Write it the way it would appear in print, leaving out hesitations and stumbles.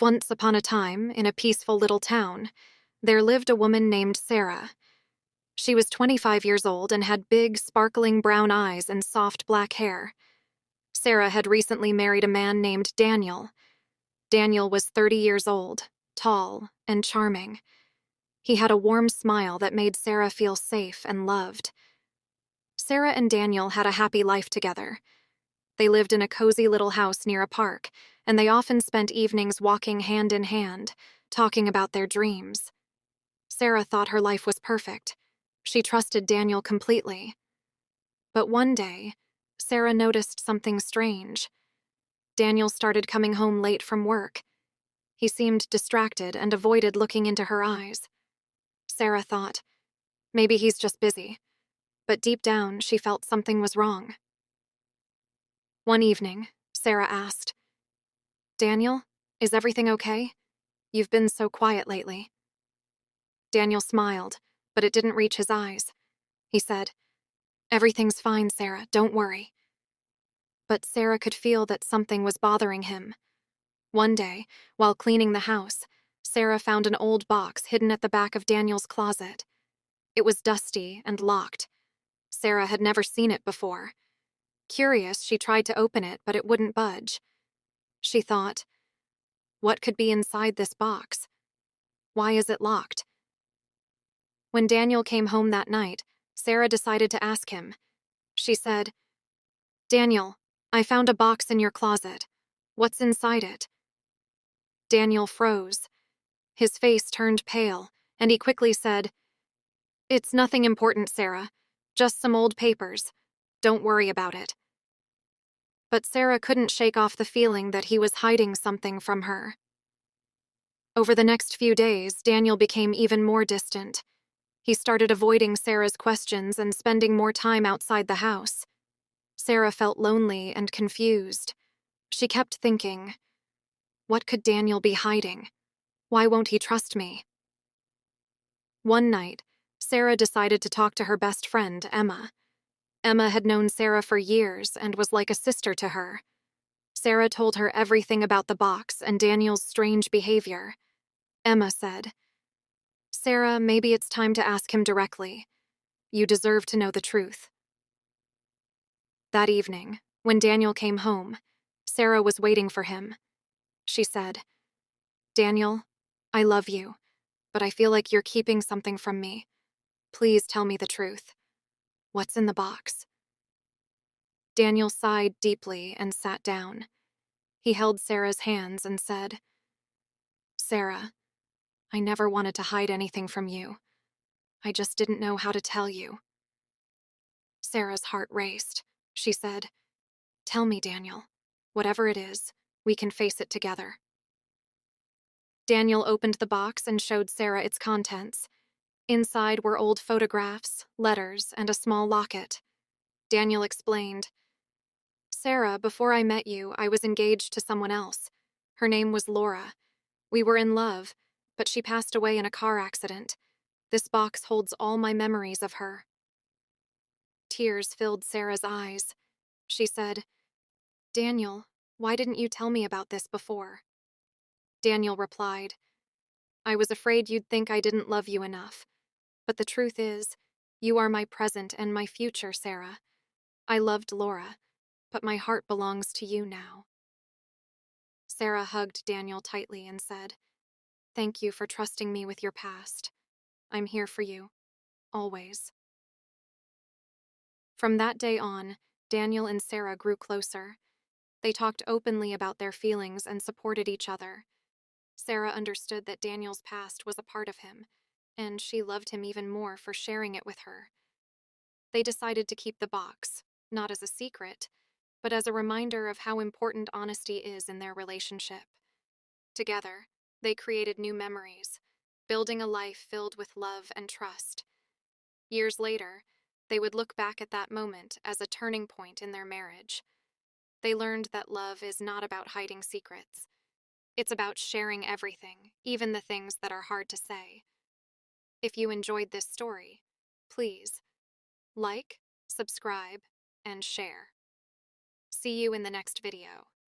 Once upon a time, in a peaceful little town, there lived a woman named Sarah. She was 25 years old and had big, sparkling brown eyes and soft black hair. Sarah had recently married a man named Daniel. Daniel was 30 years old, tall, and charming. He had a warm smile that made Sarah feel safe and loved. Sarah and Daniel had a happy life together. They lived in a cozy little house near a park, and they often spent evenings walking hand in hand, talking about their dreams. Sarah thought her life was perfect. She trusted Daniel completely. But one day, Sarah noticed something strange. Daniel started coming home late from work. He seemed distracted and avoided looking into her eyes. Sarah thought, maybe he's just busy. But deep down, she felt something was wrong. One evening, Sarah asked, "Daniel, is everything okay? You've been so quiet lately." Daniel smiled, but it didn't reach his eyes. He said, "Everything's fine, Sarah, don't worry." But Sarah could feel that something was bothering him. One day, while cleaning the house, Sarah found an old box hidden at the back of Daniel's closet. It was dusty and locked. Sarah had never seen it before. Curious, she tried to open it, but it wouldn't budge. She thought, what could be inside this box? Why is it locked? When Daniel came home that night, Sarah decided to ask him. She said, "Daniel, I found a box in your closet. What's inside it?" Daniel froze. His face turned pale, and he quickly said, "It's nothing important, Sarah. Just some old papers. Don't worry about it." But Sarah couldn't shake off the feeling that he was hiding something from her. Over the next few days, Daniel became even more distant. He started avoiding Sarah's questions and spending more time outside the house. Sarah felt lonely and confused. She kept thinking, what could Daniel be hiding? Why won't he trust me? One night, Sarah decided to talk to her best friend, Emma. Emma had known Sarah for years and was like a sister to her. Sarah told her everything about the box and Daniel's strange behavior. Emma said, "Sarah, maybe it's time to ask him directly. You deserve to know the truth." That evening, when Daniel came home, Sarah was waiting for him. She said, "Daniel, I love you, but I feel like you're keeping something from me. Please tell me the truth. What's in the box?" Daniel sighed deeply and sat down. He held Sarah's hands and said, "Sarah, I never wanted to hide anything from you. I just didn't know how to tell you." Sarah's heart raced. She said, "Tell me, Daniel. Whatever it is, we can face it together." Daniel opened the box and showed Sarah its contents. Inside were old photographs, letters, and a small locket. Daniel explained, "Sarah, before I met you, I was engaged to someone else. Her name was Laura. We were in love, but she passed away in a car accident. This box holds all my memories of her." Tears filled Sarah's eyes. She said, "Daniel, why didn't you tell me about this before?" Daniel replied, "I was afraid you'd think I didn't love you enough. But the truth is, you are my present and my future, Sarah. I loved Laura, but my heart belongs to you now." Sarah hugged Daniel tightly and said, "Thank you for trusting me with your past. I'm here for you, always." From that day on, Daniel and Sarah grew closer. They talked openly about their feelings and supported each other. Sarah understood that Daniel's past was a part of him, and she loved him even more for sharing it with her. They decided to keep the box, not as a secret, but as a reminder of how important honesty is in their relationship. Together, they created new memories, building a life filled with love and trust. Years later, they would look back at that moment as a turning point in their marriage. They learned that love is not about hiding secrets. It's about sharing everything, even the things that are hard to say. If you enjoyed this story, please like, subscribe, and share. See you in the next video.